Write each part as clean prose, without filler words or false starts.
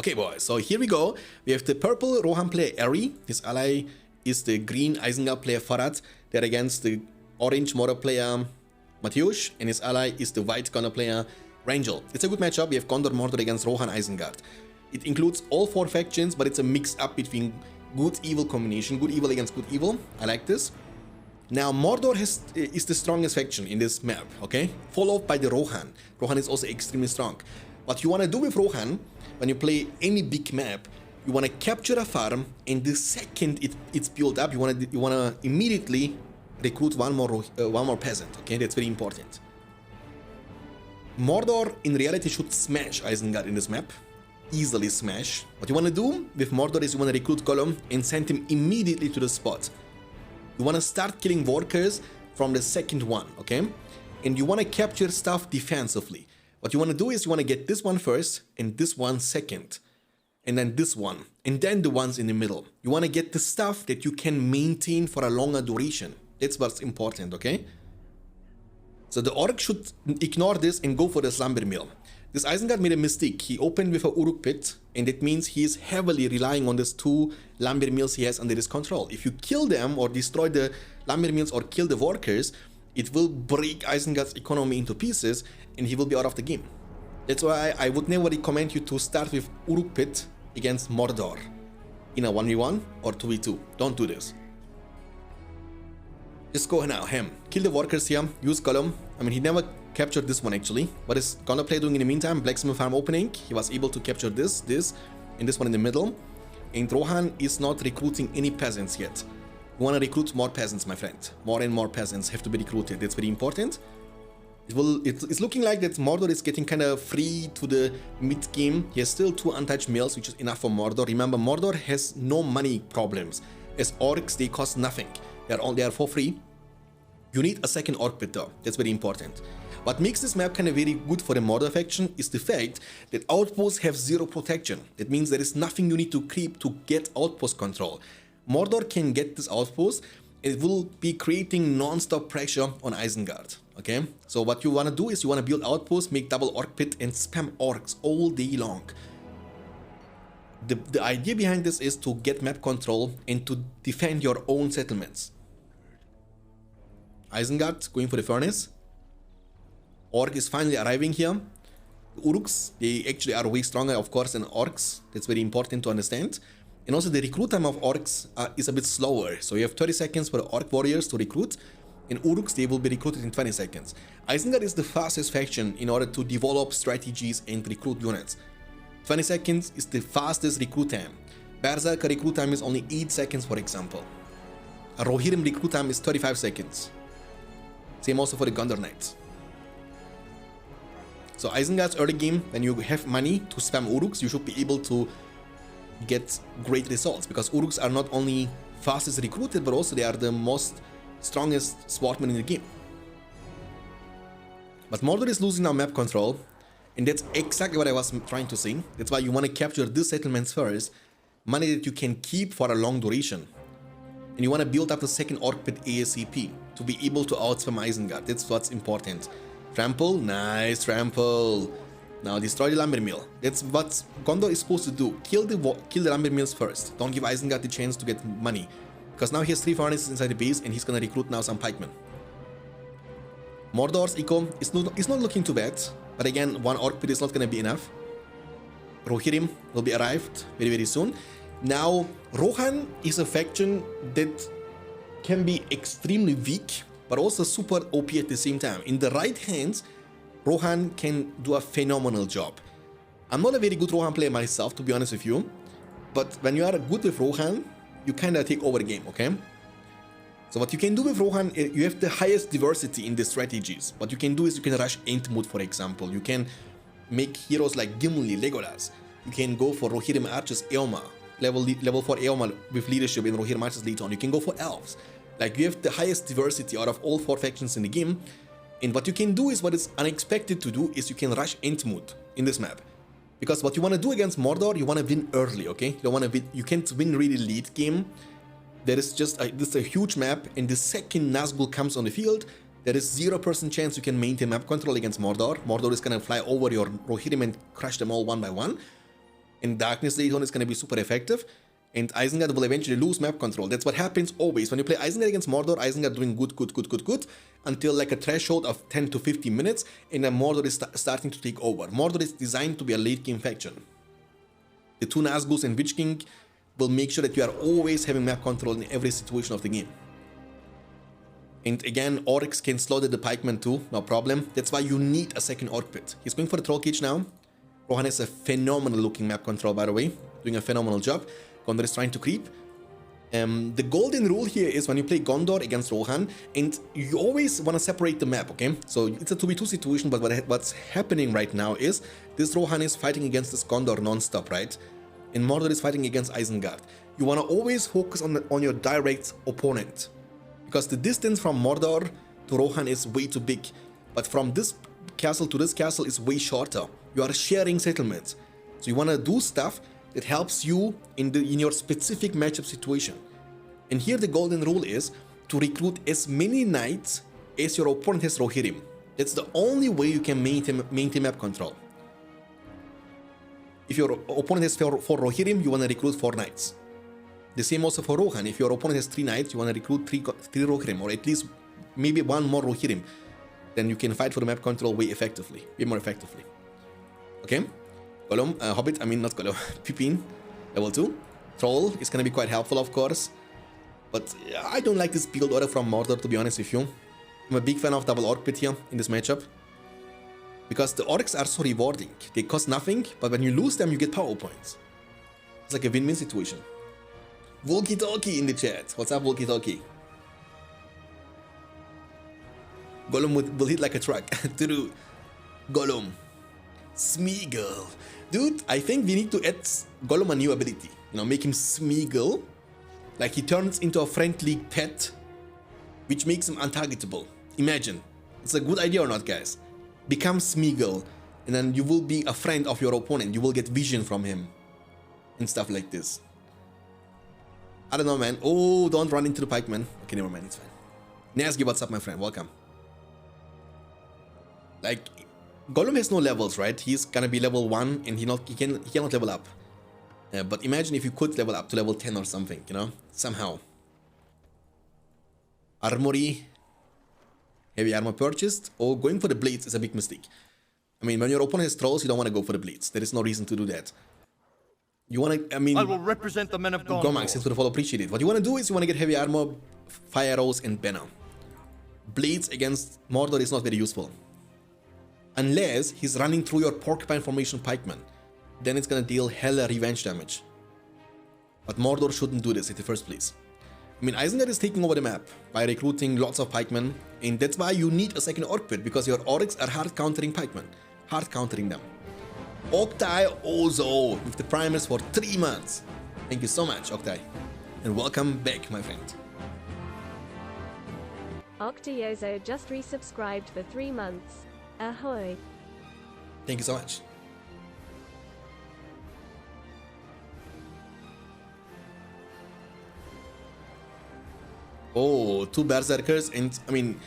Okay boys, so here we go. We have the purple Rohan player Eri. His ally is the green Isengard player Farad. They're against the orange Mordor player Mateusz, and his ally is the white Gondor player Rangel. It's a good matchup. We have Gondor Mordor against Rohan Isengard. It includes all 4 factions, but it's a mix up between good evil combination, good evil against good evil. I like this. Now Mordor is the strongest faction in this map, okay? Followed by the Rohan. Rohan is also extremely strong. What you want to do with Rohan, when you play any big map, you want to capture a farm, and the second it's built up, you want to immediately recruit one more peasant, okay? That's very important. Mordor in reality should smash Isengard in this map. Easily smash. What you want to do with Mordor is you want to recruit Gollum and send him immediately to the spot. You want to start killing workers from the second one, okay? And you want to capture stuff defensively. What you want to do is you want to get this one first, and this one second, and then this one, and then the ones in the middle. You want to get the stuff that you can maintain for a longer duration. That's what's important, okay? So the Orc should ignore this and go for the Slumber Mill. This Isengard made a mistake. He opened with a Uruk pit, and that means he is heavily relying on these 2 Lumber Mills he has under his control. If you kill them or destroy the Lumber Mills or kill the workers, it will break Isengard's economy into pieces, and he will be out of the game. That's why I would never recommend you to start with Uruk pit against Mordor in a 1v1 or 2v2. Don't do this. Just go now, ham. Kill the workers here, use Gollum. I mean, he never captured this one actually. What is Gondor player doing in the meantime? Blacksmith farm opening. He was able to capture this, and this one in the middle. And Rohan is not recruiting any peasants yet. You want to recruit more peasants, my friend. More and more peasants have to be recruited. That's very important. It's looking like that Mordor is getting kind of free to the mid game. He has still 2 untouched mills, which is enough for Mordor. Remember, Mordor has no money problems. As orcs, they cost nothing. They are for free. You need a second orc pit though. That's very important. What makes this map kind of very good for the Mordor faction is the fact that outposts have 0 protection. That means there is nothing you need to creep to get outpost control. Mordor can get this outpost. It will be creating non-stop pressure on Isengard, okay? So what you want to do is you want to build outposts, make double orc pit, and spam orcs all day long. The idea behind this is to get map control and to defend your own settlements. Isengard going for the furnace. Orc is finally arriving here. The Uruks, they actually are way stronger, of course, than orcs. That's very important to understand. And also the recruit time of orcs is a bit slower. So you have 30 seconds for the orc warriors to recruit. In Uruks, they will be recruited in 20 seconds. Isengard is the fastest faction in order to develop strategies and recruit units. 20 seconds is the fastest recruit time. Berserker recruit time is only 8 seconds, for example. A Rohirrim recruit time is 35 seconds. Same also for the Gondor Knights. So Isengard's early game, when you have money to spam Uruks, you should be able to get great results, because Uruks are not only fastest recruited, but also they are the most strongest swordsmen in the game. But Mordor is losing now map control, and that's exactly what I was trying to say. That's why you want to capture these settlements first, money that you can keep for a long duration. And you want to build up the second orc pit ASAP to be able to outspam Isengard. That's what's important. Trample, nice trample. Now destroy the lumber mill. That's what Gondor is supposed to do. Kill the lumber mills first. Don't give Isengard the chance to get money, because now he has 3 furnaces inside the base, and he's gonna recruit now some pikemen. Mordor's eco is not looking too bad, but again, 1 orc pit is not gonna be enough. Rohirrim will be arrived very, very soon. Now, Rohan is a faction that can be extremely weak, but also super OP at the same time. In the right hands, Rohan can do a phenomenal job. I'm not a very good Rohan player myself, to be honest with you, but when you are good with Rohan, you kind of take over the game, okay? So what you can do with Rohan, you have the highest diversity in the strategies. What you can do is you can rush Entmoot, for example. You can make heroes like Gimli, Legolas. You can go for Rohirrim archers, Eomer. Level 4 Eomer with leadership in Rohirrim archers later on. You can go for elves. Like, you have the highest diversity out of all 4 factions in the game. And what you can do is, what is unexpected to do, is you can rush Entmoot in this map. Because what you want to do against Mordor, you want to win early, okay? You can't win really late game. There is just this is a huge map, and the second Nazgul comes on the field, there is 0% chance you can maintain map control against Mordor. Mordor is gonna fly over your Rohirrim and crush them all one by one. And Darkness later on is going to be super effective. And Isengard will eventually lose map control. That's what happens always. When you play Isengard against Mordor, Isengard doing good, until like a threshold of 10 to 15 minutes, and then Mordor is starting to take over. Mordor is designed to be a late game faction. The two Nazgûls and Witch King will make sure that you are always having map control in every situation of the game. And again, Orcs can slaughter the pikemen too, no problem. That's why you need a second Orc pit. He's going for the Troll Cage now. Rohan has a phenomenal looking map control, by the way, doing a phenomenal job. Gondor is trying to creep. The golden rule here is when you play Gondor against Rohan, and you always want to separate the map, okay? So it's a 2v2 situation, but what's happening right now is this Rohan is fighting against this Gondor non-stop, right? And Mordor is fighting against Isengard. You want to always focus on your direct opponent, because the distance from Mordor to Rohan is way too big, but from this castle to this castle is way shorter. You are sharing settlements, so you want to do stuff that helps you in your specific matchup situation. And here the golden rule is to recruit as many knights as your opponent has Rohirrim. That's the only way you can maintain map control. If your opponent has 4 Rohirrim, you want to recruit 4 knights. The same also for Rohan. If your opponent has 3 knights, you want to recruit 3 Rohirrim, or at least maybe 1 more Rohirrim. Then you can fight for the map control way more effectively. Okay? Gollum, Hobbit, I mean not Gollum, Pippin, level 2. Troll is gonna be quite helpful, of course. But I don't like this build order from Mordor, to be honest with you. I'm a big fan of double Orc pit here in this matchup, because the Orcs are so rewarding. They cost nothing, but when you lose them, you get power points. It's like a win-win situation. Walkie Talkie in the chat. What's up, Walkie Talkie? Gollum will hit like a truck. True. Gollum. Smeagol. Dude, I think we need to add Gollum a new ability. You know, make him Smeagol. Like he turns into a friendly pet, which makes him untargetable. Imagine. It's a good idea or not, guys? Become Smeagol, and then you will be a friend of your opponent. You will get vision from him. And stuff like this. I don't know, man. Oh, don't run into the pikeman. Okay, never mind. It's fine. Nazgi, what's up, my friend? Welcome. Like, Gollum has no levels, right? He's gonna be level 1 and he cannot level up. But imagine if you could level up to level 10 or something, you know? Somehow. Armory. Heavy armor purchased. Oh, going for the blades is a big mistake. I mean, when your opponent has trolls, you don't want to go for the blades. There is no reason to do that. You want to, I mean... I will represent the men of Gondor. Gomax, thanks for the follow, appreciate it. What you want to do is you want to get heavy armor, fire arrows, and banner. Blades against Mordor is not very useful. Unless he's running through your porcupine formation pikeman. Then it's gonna deal hella revenge damage. But Mordor shouldn't do this in the first place. I mean, Isengard is taking over the map by recruiting lots of pikemen, and that's why you need a second Orc pit, because your Orcs are hard countering pikemen. Hard countering them. Octai Ozo with the primers for 3 months. Thank you so much, Octai. And welcome back, my friend. Octiozo just resubscribed for 3 months. Ahoy. Thank you so much. Oh, 2 Berserkers, and I mean,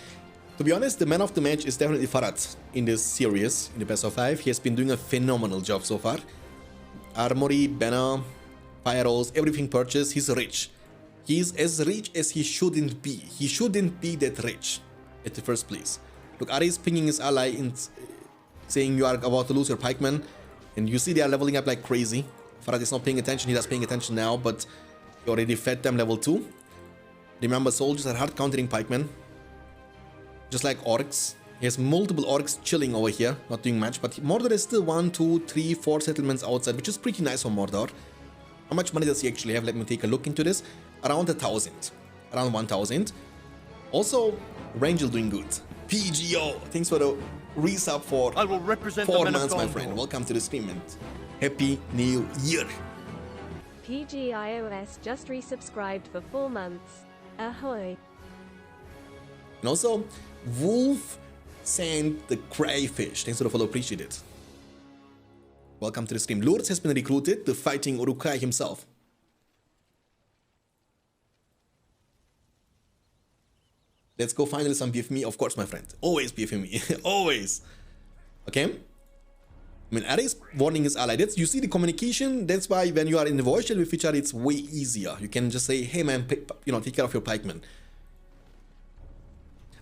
to be honest, the man of the match is definitely Farad in this series, in the best of 5. He has been doing a phenomenal job so far. Armory, banner, fire rolls, everything purchased. He's rich. He's as rich as he shouldn't be. He shouldn't be that rich at the first place. Look, Ari is pinging his ally and saying you are about to lose your pikemen, and you see they are leveling up like crazy. Farad is not paying attention. He does paying attention now, but he already fed them level 2. Remember, soldiers are hard countering pikemen, just like orcs. He has multiple orcs chilling over here, not doing much, but Mordor is still 1, 2, 3, 4 settlements outside, which is pretty nice for Mordor. How much money does he actually have? Let me take a look into this. Around 1,000. Around 1,000. Also, Rangel doing good. PGO, thanks for the resub for I will represent 4 months, my friend. Welcome to the stream and Happy New Year. PGIOS just resubscribed for 4 months. Ahoy. And also, Wolf Sand the Crayfish. Thanks for the follow, appreciate it. Welcome to the stream. Lourdes has been recruited, the fighting Uruk-hai himself. Let's go finally some BFME, of course, my friend. Always BFME, always. Okay. I mean, Ares warning his ally. You see the communication. That's why when you are in the voice chat with each other, it's way easier. You can just say, hey man, take care of your pikemen.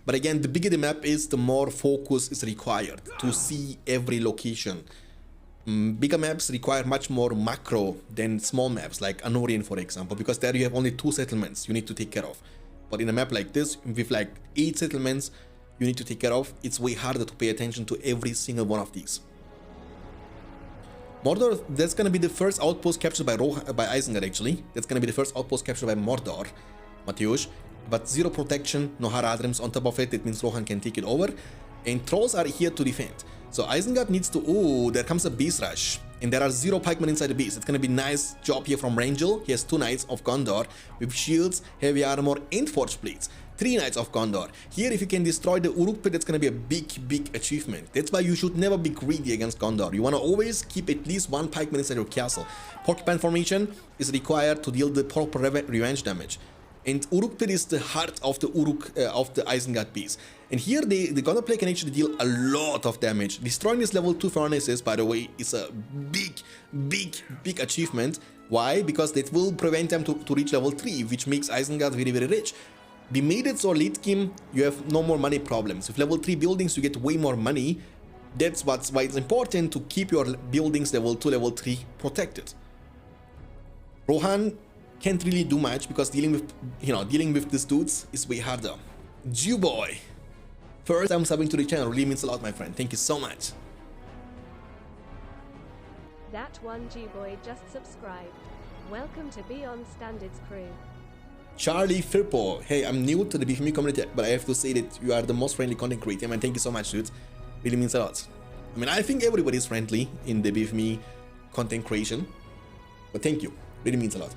But again, the bigger the map is, the more focus is required to see every location. Bigger maps require much more macro than small maps like Anorian, for example, because there you have only 2 settlements you need to take care of. But in a map like this, with like 8 settlements you need to take care of, it's way harder to pay attention to every single one of these. Mordor, that's gonna be the first outpost captured by Isengard actually. That's gonna be the first outpost captured by Mordor, Mateusz. But 0 protection, no Haradrims on top of it, that means Rohan can take it over. And trolls are here to defend. So Isengard needs to, oh, there comes a base rush. And there are 0 pikemen inside the base. It's gonna be nice job here from Rangel. He has 2 Knights of Gondor with shields, heavy armor and forged blades. 3 Knights of Gondor. Here if you can destroy the Uruk pit, that's gonna be a big achievement. That's why you should never be greedy against Gondor. You wanna always keep at least 1 pikeman inside your castle. Porcupine formation is required to deal the proper revenge damage. And Uruk pit is the heart of the Isengard base. And here the Gondor player can actually deal a lot of damage. Destroying this level 2 furnaces, by the way, is a big achievement. Why? Because that will prevent them to reach level 3, which makes Isengard very rich. We made it so late game you have no more money problems. With level 3 buildings you get way more money. That's why it's important to keep your buildings level 2, level 3 protected. Rohan can't really do much because dealing with these dudes is way harder. Jewboy, first I'm subbing to the channel, really means a lot, my friend. Thank you so much. That one G-Boy just subscribed. Welcome to Beyond Standards crew. Charlie Firpo, hey, I'm new to the BFME community, but I have to say that you are the most friendly content creator, man. Thank you so much, dude. Really means a lot. I mean, I think everybody is friendly in the BFME content creation, but thank you. Really means a lot.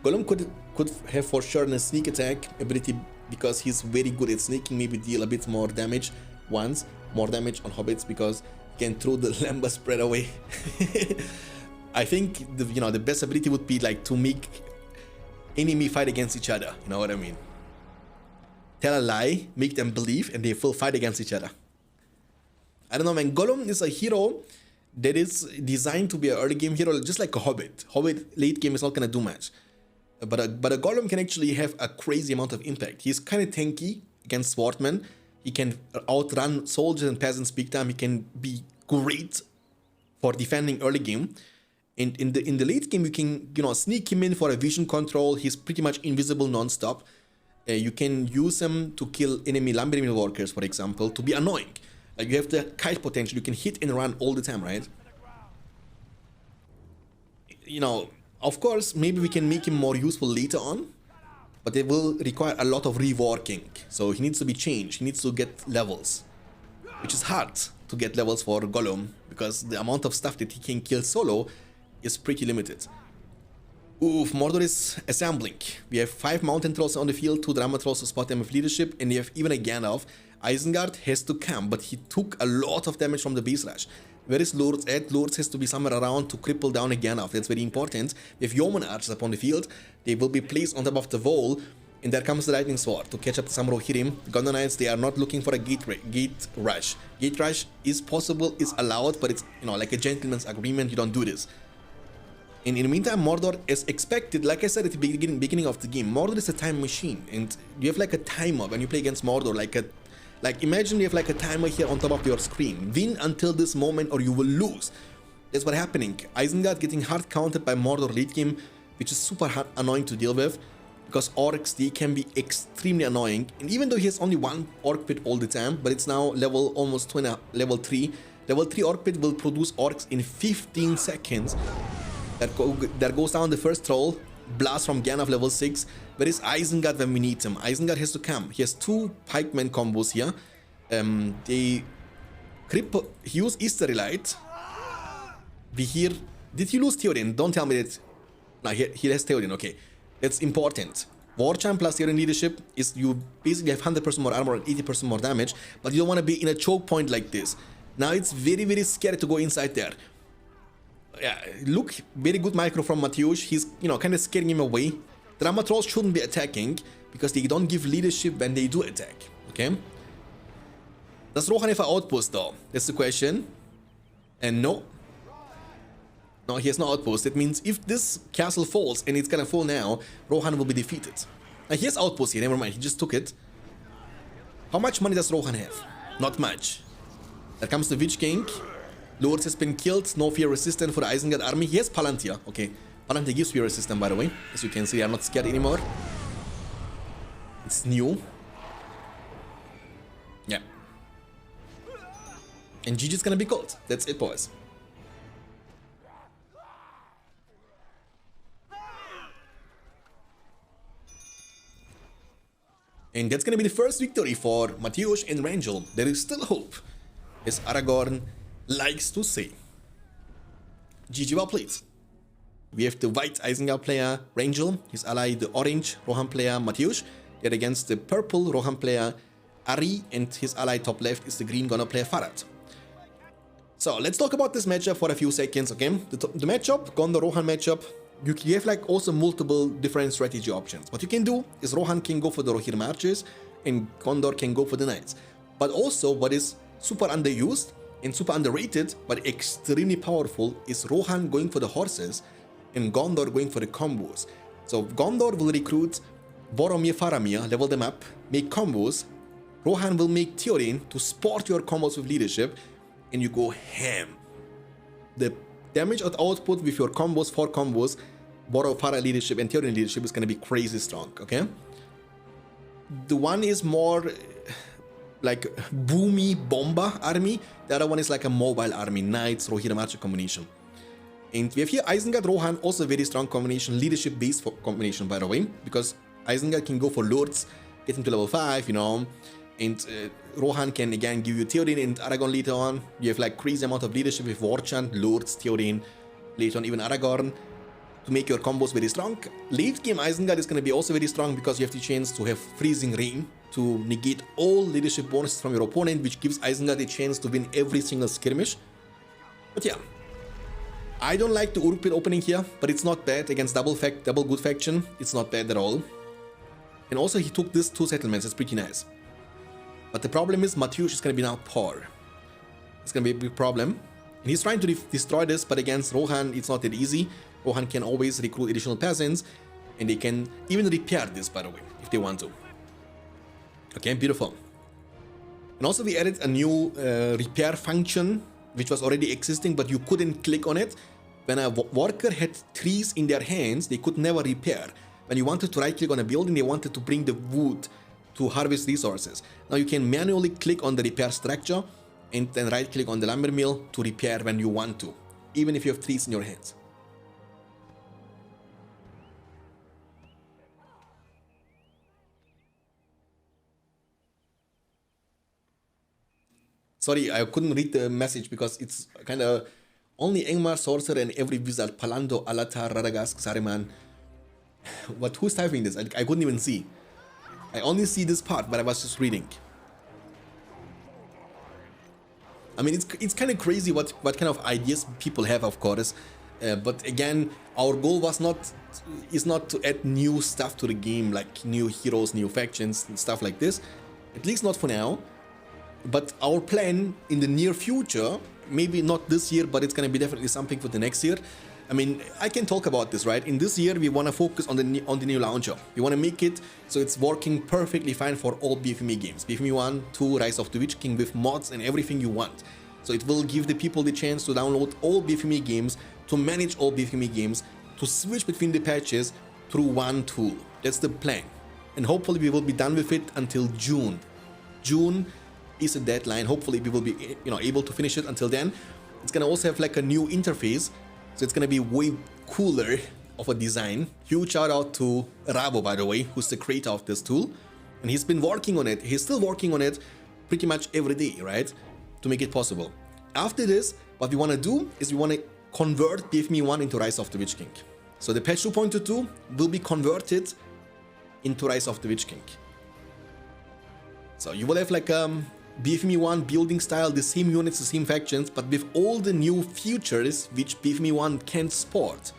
Gollum could have for sure a sneak attack ability because he's very good at sneaking, maybe deal a bit more damage once, more damage on hobbits because he can throw the Lamba spread away. I think the best ability would be like to make enemy fight against each other, you know what I mean? Tell a lie, make them believe, and they will fight against each other. I don't know, man. Gollum is a hero that is designed to be an early game hero, just like a hobbit. Hobbit late game is not gonna do much. But a Gollum can actually have a crazy amount of impact. He's kind of tanky against swordmen. He can outrun soldiers and peasants big time. He can be great for defending early game. And in the late game, you can sneak him in for a vision control. He's pretty much invisible non-stop. You can use him to kill enemy lumber mill workers, for example, to be annoying. Like you have the kite potential. You can hit and run all the time, right? Of course, maybe we can make him more useful later on, but it will require a lot of reworking. So he needs to be changed. He needs to get levels, which is hard to get levels for Gollum because the amount of stuff that he can kill solo is pretty limited. Oof, Mordor is assembling. We have 5 mountain trolls on the field, 2 drama trolls to spot them with leadership, and we have even a Gandalf. Isengard has to camp, but he took a lot of damage from the base rush. Where is Lourdes at? Lourdes has to be somewhere around to cripple down a Gandalf. That's very important. We have Yeoman archers upon the field. They will be placed on top of the wall, and there comes the lightning sword to catch up to some Rohirrim. Gondor Knights, they are not looking for a gate rush. Gate rush is possible, is allowed, but it's like a gentleman's agreement. You don't do this. And in the meantime, Mordor, as expected, like I said at the beginning of the game, Mordor is a time machine, and you have like a timer when you play against Mordor, like imagine you have like a timer here on top of your screen. Win until this moment or you will lose. That's what's happening. Isengard getting hard counted by Mordor late game, which is super annoying to deal with, because orcs, they can be extremely annoying. And even though he has only 1 orc pit all the time, but it's now level almost 20, level 3. Level 3 orc pit will produce orcs in 15 seconds. There goes down the first troll. Blast from Gandalf level 6. Where is Isengard when we need him? Isengard has to come. He has 2 pikemen combos here. He used Easterlight. Did he lose Theoden? Don't tell me that. No, he has Theoden. Okay, that's important. Warchamp plus Theoden leadership is you basically have 100% more armor and 80% more damage, but you don't want to be in a choke point like this. Now it's very scary to go inside there. Yeah, look, very good micro from Mateusz. He's, kind of scaring him away. Drama trolls shouldn't be attacking because they don't give leadership when they do attack. Okay? Does Rohan have an outpost though? That's the question. And no, No, he has no outpost. That means if this castle falls, and it's gonna fall now, Rohan will be defeated. Now he has outpost here, never mind, he just took it. How much money does Rohan have? Not much. There comes the Witch King. Lords has been killed, no fear resistant for the Isengard army. He has Palantir, okay. Palantir gives fear resistant, by the way. As you can see, I'm not scared anymore. It's new. Yeah. And GG's gonna be called. That's it, boys. And that's gonna be the first victory for Mateusz and Rangel. There is still hope, as Aragorn likes to say. GG, well played. We have the white Isengard player, Rangel, his ally, the orange Rohan player, Mateusz. They're against the purple Rohan player, Ari, and his ally top left is the green Gondor player, Farad. So let's talk about this matchup for a few seconds, okay? The matchup, Gondor-Rohan matchup, you have like also multiple different strategy options. What you can do is Rohan can go for the Rohirrim archers and Gondor can go for the knights. But also what is super underused and super underrated but extremely powerful is Rohan going for the horses and Gondor going for the combos. So Gondor will recruit Boromir, Faramir, level them up, make combos. Rohan will make Theoden to support your combos with leadership, and you go ham. The damage output with your combos, 4 combos, Boromir, Farah leadership, and Theoden leadership is going to be crazy strong, okay? The one is more like boomy bomba army, the other one is like a mobile army, Knights, Rohirrim archer combination. And we have here Isengard, Rohan, also a very strong combination, leadership based combination, by the way, because Isengard can go for lords, get him to level 5, you know, and Rohan can again give you Theoden and Aragorn later on. You have like crazy amount of leadership with Warchant, lords, Theoden, later on even Aragorn, to make your combos very strong. Late game Isengard is going to be also very strong because you have the chance to have freezing rain to negate all leadership bonuses from your opponent, which gives Isengard a chance to win every single skirmish. But yeah, I don't like the Uruk pit opening here, but it's not bad against double good faction. It's not bad at all. And also he took these 2 settlements, it's pretty nice. But the problem is Mateusz is going to be now poor. It's going to be a big problem. And he's trying to destroy this, but against Rohan it's not that easy. Rohan can always recruit additional peasants, and they can even repair this, by the way, if they want to. Okay, beautiful. And also we added a new repair function, which was already existing, but you couldn't click on it. When a worker had trees in their hands, they could never repair. When you wanted to right click on a building, they wanted to bring the wood to harvest resources. Now you can manually click on the repair structure and then right click on the lumber mill to repair when you want to, even if you have trees in your hands. Sorry, I couldn't read the message because it's kind of only Angmar, Sorcerer, and every wizard, Palando, Alatar, Radagast, Saruman. Who's typing this? I couldn't even see. I only see this part, but I was just reading. I mean, it's kind of crazy what kind of ideas people have, of course. But again, our goal is not to add new stuff to the game, like new heroes, new factions, and stuff like this. At least not for now. But our plan in the near future, maybe not this year, but it's going to be definitely something for the next year. I mean, I can talk about this, right? In this year, we want to focus on the new launcher. We want to make it so it's working perfectly fine for all BFME games. BFME 1, 2, Rise of the Witch King with mods and everything you want. So it will give the people the chance to download all BFME games, to manage all BFME games, to switch between the patches through one tool. That's the plan. And hopefully we will be done with it until June. June is a deadline. Hopefully we will be able to finish it until then. It's going to also have like a new interface. So it's going to be way cooler of a design. Huge shout out to Rabo, by the way, who's the creator of this tool. And he's been working on it. He's still working on it pretty much every day, right? To make it possible. After this, what we want to do is we want to convert BFME 1 into Rise of the Witch King. So the patch 2.22 will be converted into Rise of the Witch King. So you will have like BFME 1 building style, the same units, the same factions, but with all the new features which BFME 1 can support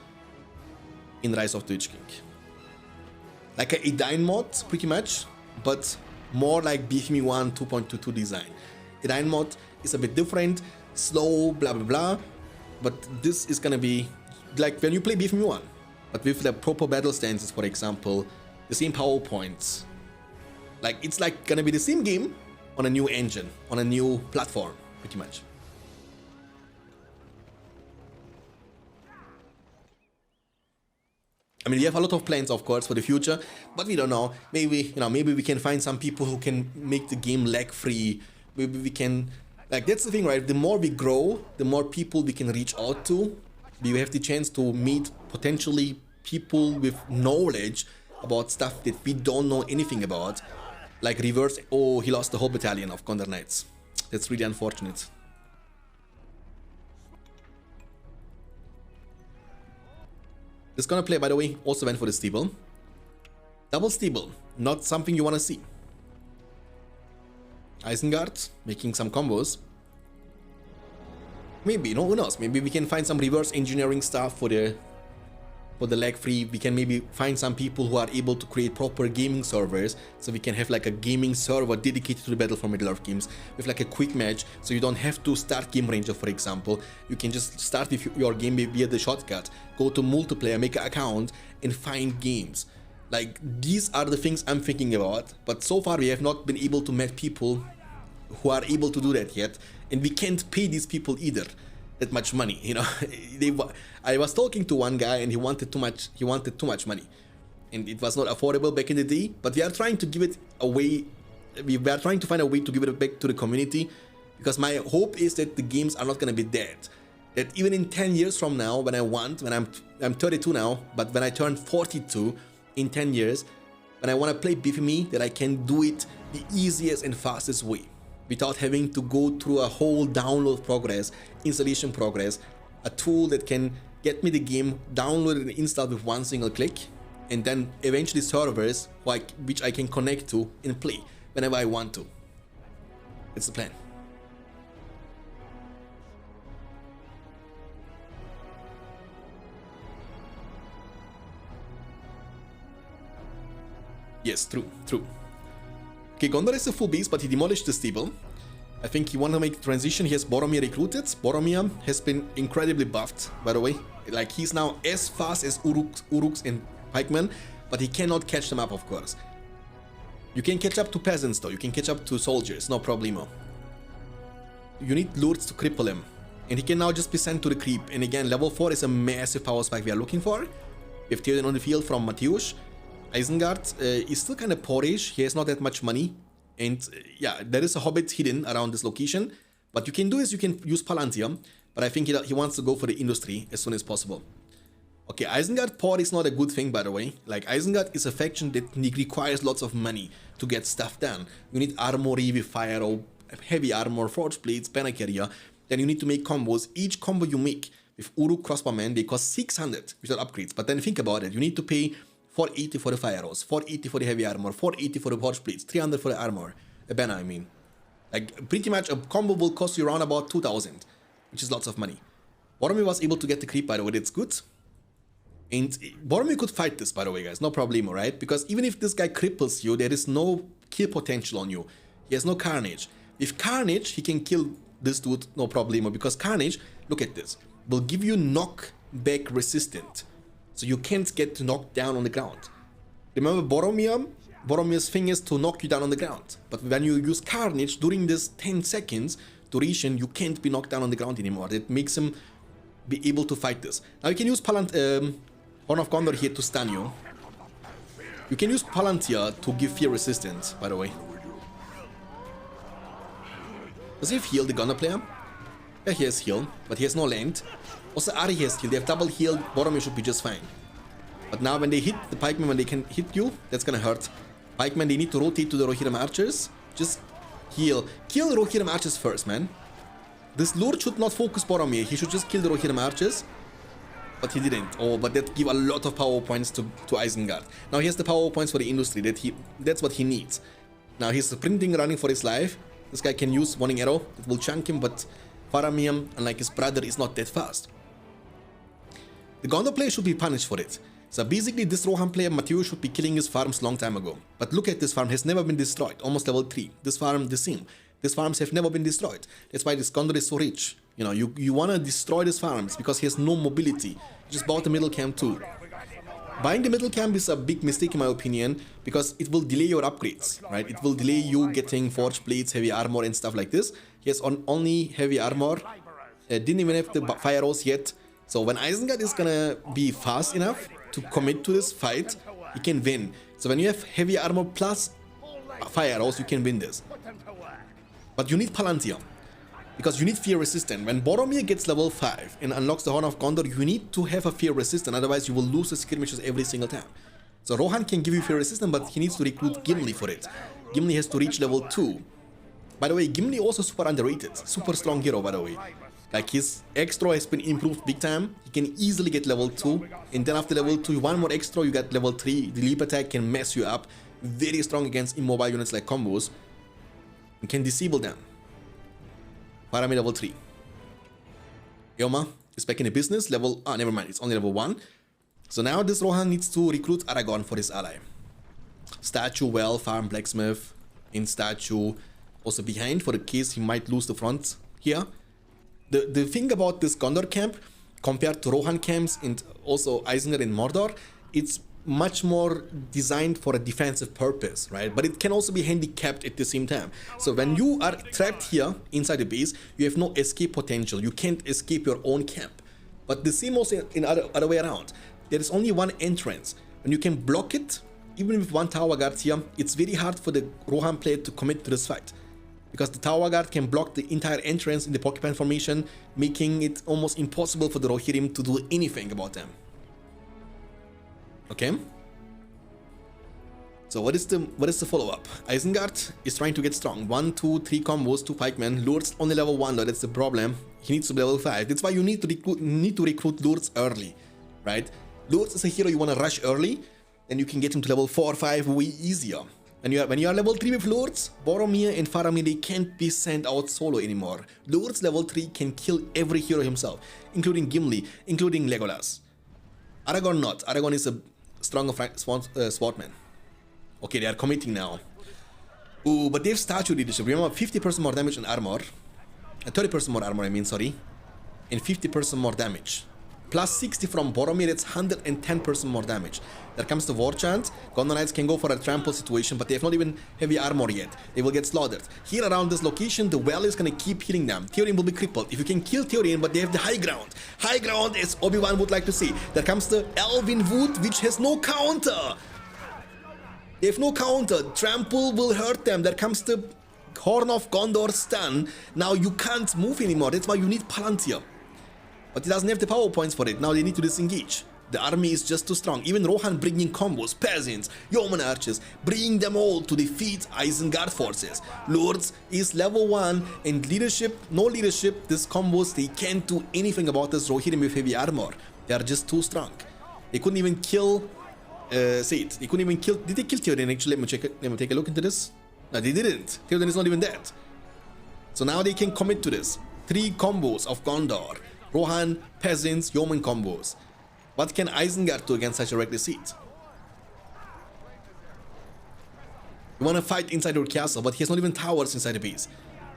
in Rise of the Witch King. Like a Edain mod, pretty much, but more like BFME 1 2.22 design. Edain mod is a bit different, slow, blah blah blah, but this is gonna be like when you play BFME 1, but with the proper battle stances, for example, the same power points. Like, it's like gonna be the same game on a new engine, on a new platform, pretty much. I mean, we have a lot of plans, of course, for the future, but we don't know. Maybe, you know, maybe we can find some people who can make the game lag-free. Maybe we can, like, that's the thing, right? The more we grow, the more people we can reach out to. We have the chance to meet potentially people with knowledge about stuff that we don't know anything about. Like reverse, oh, he lost the whole battalion of Condor Knights. That's really unfortunate. This gonna play, by the way, also went for the steeple. Double steeple, not something you wanna see. Isengard making some combos. Maybe, no, who knows? Maybe we can find some reverse engineering stuff for the lag free. We can maybe find some people who are able to create proper gaming servers, so we can have like a gaming server dedicated to the Battle for Middle-earth games with like a quick match, so you don't have to start Game Ranger, for example. You can just start with your game via the shortcut, go to multiplayer, make an account, and find games. Like, these are the things I'm thinking about, but so far we have not been able to meet people who are able to do that yet, and we can't pay these people either that much money, you know. I was talking to one guy and he wanted too much money, and it was not affordable back in the day, but we are trying to give it away. We are trying to find a way to give it back to the community, because my hope is that the games are not going to be dead, that even in 10 years from now, when I'm 32 now, but when I turn 42 in 10 years, when I want to play BFME, that I can do it the easiest and fastest way, without having to go through a whole download progress, installation progress, a tool that can get me the game downloaded and installed with one single click, and then eventually servers which I can connect to and play whenever I want to. It's the plan. Yes, true. Okay, Gondor is a full base, but he demolished the stable. I think he wanted to make the transition. He has Boromir recruited. Boromir has been incredibly buffed, by the way. Like, he's now as fast as Uruks and pikemen, but he cannot catch them up, of course. You can catch up to peasants, though. You can catch up to soldiers, no problemo. You need lords to cripple him, and he can now just be sent to the creep. And again, level 4 is a massive power spike we are looking for. We have Theoden on the field from Mateusz. Isengard is still kind of poorish. He has not that much money. And yeah, there is a hobbit hidden around this location. But you can do is you can use Palantir. But I think he wants to go for the industry as soon as possible. Okay, Isengard poor is not a good thing, by the way. Like, Isengard is a faction that requires lots of money to get stuff done. You need armory with fire or heavy armor, forge blades, banner carrier. Then you need to make combos. Each combo you make with Uruk crossbowmen, they cost 600 without upgrades. But then think about it. You need to pay 480 for the fire arrows, 480 for the heavy armor, 480 for the forge blades, 300 for the armor. A banner, I mean. Like, pretty much a combo will cost you around about 2000, which is lots of money. Boromir was able to get the creep, by the way, that's good. And Boromir could fight this, by the way, guys, no problemo, right? Because even if this guy cripples you, there is no kill potential on you. He has no Carnage. With Carnage, he can kill this dude, no problemo, because Carnage, look at this, will give you knockback resistant. So you can't get knocked down on the ground. Remember Boromir's thing is to knock you down on the ground. But when you use Carnage during this 10 seconds duration, you can't be knocked down on the ground anymore. That makes him be able to fight this. Now you can use Horn of Gondor here to stun you. You can use Palantir to give fear resistance, by the way. Does he have heal, the Gondor player? Yeah, he has heal, but he has no land. Also, Ari has heal. They have double heal. Boromir should be just fine. But now when they hit the pikemen, when they can hit you, that's gonna hurt. Pikemen, they need to rotate to the Rohirrim archers. Just heal. Kill the Rohirrim archers first, man. This lord should not focus Boromir. He should just kill the Rohirrim archers. But he didn't. Oh, but that give a lot of power points to Isengard. Now he has the power points for the industry. That's what he needs. Now he's sprinting, running for his life. This guy can use Warning Arrow. That will chunk him, but Faramir, unlike his brother, is not that fast. The Gondor player should be punished for it. So basically this Rohan player, Mateusz, should be killing his farms long time ago. But look at this farm, has never been destroyed, almost level 3. This farm, the same. These farms have never been destroyed. That's why this Gondor is so rich. You know, you want to destroy these farms because he has no mobility. He just bought the middle camp too. Buying the middle camp is a big mistake in my opinion because it will delay your upgrades, right? It will delay you getting forged plates, heavy armor and stuff like this. He has only heavy armor. Didn't even have the fire arrows yet. So when Isengard is gonna be fast enough to commit to this fight, he can win. So when you have heavy armor plus fire arrows, you can win this. But you need Palantir. Because you need fear resistant. When Boromir gets level 5 and unlocks the Horn of Gondor, you need to have a fear resistant, otherwise you will lose the skirmishes every single time. So Rohan can give you fear resistant, but he needs to recruit Gimli for it. Gimli has to reach level 2. By the way, Gimli also super underrated. Super strong hero, by the way. Like his extra has been improved big time. He can easily get level 2. And then after level 2, one more extra, you get level 3. The leap attack can mess you up. Very strong against immobile units like combos. You can disable them. Faramir level 3. Yoma is back in the business. Never mind. It's only level 1. So now this Rohan needs to recruit Aragorn for his ally. Statue, well, farm, blacksmith, in statue. Also behind for the case he might lose the front here. The thing about this Gondor camp compared to Rohan camps and also Isengard and Mordor, it's much more designed for a defensive purpose, right? But it can also be handicapped at the same time. So when you are trapped here inside the base, you have no escape potential. You can't escape your own camp. But the same also in other way around. There is only one entrance. When you can block it, even with one tower guard here, it's very hard for the Rohan player to commit to this fight. Because the tower guard can block the entire entrance in the porcupine formation, making it almost impossible for the Rohirrim to do anything about them. Okay. So what is the follow-up? Isengard is trying to get strong. 1, 2, 3 combos, 2 pikemen. Lurtz only level 1 though, that's the problem. He needs to be level 5. That's why you need to recruit Lurtz early, right? Lurtz is a hero you want to rush early, then you can get him to level 4 or 5 way easier. When you are level 3 with Lurtz, Boromir and Faramir, they can't be sent out solo anymore. Lurtz level 3 can kill every hero himself, including Gimli, including Legolas. Aragorn not. Aragorn is a stronger swordman. Okay, they are committing now. Ooh, but they have statue leadership. Remember, 50% more damage and armor. 30% more armor, I mean, sorry. And 50% more damage. Plus 60 from Boromir, it's 110% more damage. There comes the War Chant. Gondor Knights can go for a trample situation, but they have not even heavy armor yet. They will get slaughtered. Here around this location, the well is gonna keep hitting them. Theoden will be crippled. If you can kill Theoden, but they have the high ground. High ground, as Obi-Wan would like to see. There comes the Elven Wood, which has no counter. They have no counter. Trample will hurt them. There comes the Horn of Gondor stun. Now you can't move anymore. That's why you need Palantir. But he doesn't have the power points for it. Now they need to disengage. The army is just too strong. Even Rohan bringing combos, peasants, yeoman archers, bringing them all to defeat Isengard forces. Lords is level 1 and leadership, no leadership. These combos, they can't do anything about this Rohirrim with heavy armor. They are just too strong. They couldn't even kill say it. They couldn't even kill. Did they kill Theoden actually? Let me take a look into this. No, they didn't. Theoden is not even dead. So now they can commit to this. 3 combos of Gondor. Rohan, peasants, yeoman combos. What can Isengard do against such a reckless seat? You want to fight inside your castle, but he has not even towers inside the base.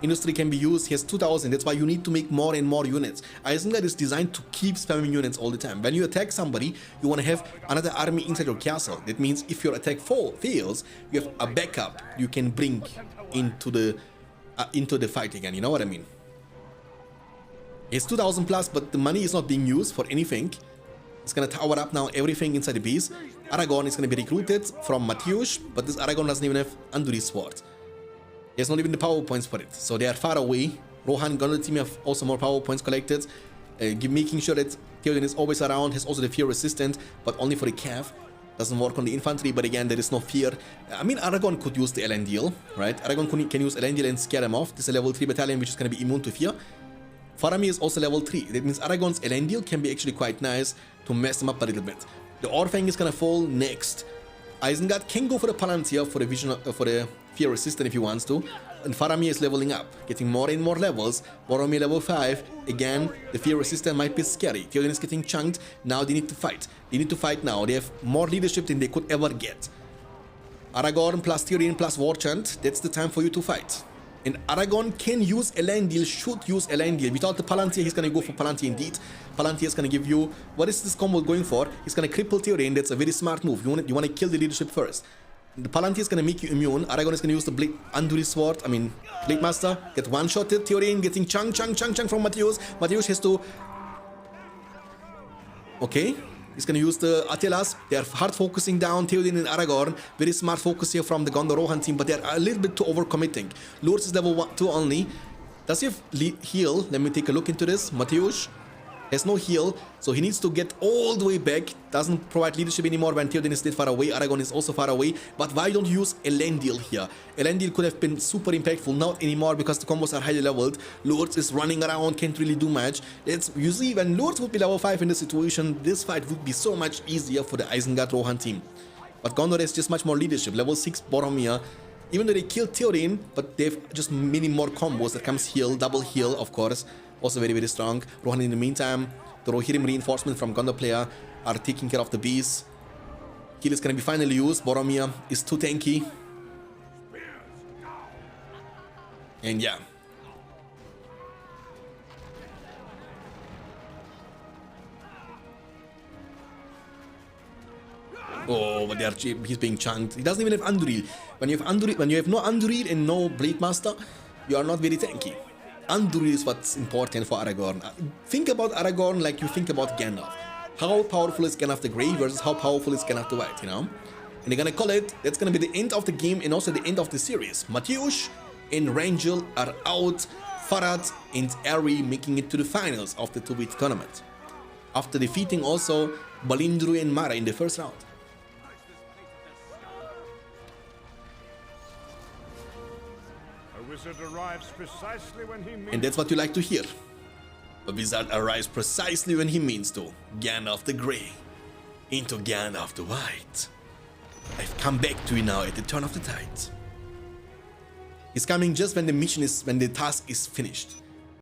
Industry can be used, he has 2000, that's why you need to make more and more units. Isengard is designed to keep spamming units all the time. When you attack somebody, you want to have another army inside your castle. That means if your attack fails, you have a backup you can bring into the fight again, you know what I mean? It's 2000 plus, but the money is not being used for anything. It's gonna tower up now everything inside the base. Aragorn is gonna be recruited from Mateusz, but this Aragorn doesn't even have Andúri's sword. He has not even the power points for it, so they are far away. Rohan, Gondor team have also more power points collected, making sure that Theoden is always around, has also the fear resistant, but only for the cav. Doesn't work on the infantry, but again, there is no fear. I mean, Aragorn could use the Elendil, right? Aragorn can use Elendil and scare them off. This is a level 3 battalion, which is gonna be immune to fear. Faramir is also level 3. That means Aragorn's Elendil can be actually quite nice to mess them up a little bit. The Orfang is gonna fall next. Isengard can go for the Palantir for the fear resistant if he wants to. And Faramir is leveling up, getting more and more levels. Boromir level 5. Again, the fear resistant might be scary. Theoden is getting chunked. Now they need to fight. They need to fight now. They have more leadership than they could ever get. Aragorn plus Theoden plus War Chant. That's the time for you to fight. And Aragorn can use Elendil, should use Elendil. Without the Palantir, he's gonna go for Palantir indeed. Palantir is gonna give you, what is this combo going for? He's gonna cripple Theoden, that's a very smart move. You wanna kill the leadership first. The Palantir is gonna make you immune. Aragorn is gonna use the Blade Anduril sword, Blade Master, get one-shotted. Theoden getting chunk from Mateusz. Mateusz has to... Okay. He's gonna use the Atelas. They are hard focusing down Theoden and Aragorn. Very smart focus here from the Gondor Rohan team, but they are a little bit too overcommitting. Lurtz is level 2 only. Does he have heal? Let me take a look into this. Mateusz has no heal, so he needs to get all the way back. Doesn't provide leadership anymore when Theoden is still far away. Aragorn is also far away. But why don't you use Elendil here? Elendil could have been super impactful, not anymore because the combos are highly leveled. Lurtz is running around, can't really do much. You see, when Lurtz would be level 5 in this situation, this fight would be so much easier for the Isengard Rohan team. But Gondor has just much more leadership. Level 6 Boromir. Even though they killed Theoden, but they have just many more combos that comes heal, double heal, of course. Also very, very strong. Rohan in the meantime, the Rohirrim reinforcement from Gondor player are taking care of the bees. Heal is going to be finally used. Boromir is too tanky. And yeah. Oh, but he's being chunked. He doesn't even have Anduril. When you have no Anduril and no Blade Master, you are not very tanky. Anduril is what's important for Aragorn. Think about Aragorn like you think about Gandalf. How powerful is Gandalf the Grey versus how powerful is Gandalf the White, you know? And they're gonna call it, that's gonna be the end of the game and also the end of the series. Mateusz and Rangel are out, Farad and Arry making it to the finals of the 2-week tournament. After defeating also Balindru and Mara in the first round. And that's what you like to hear. A wizard arrives precisely when he means to. Gandalf the Grey into Gandalf the White. I've come back to you now at the turn of the tide. He's coming just when the task is finished.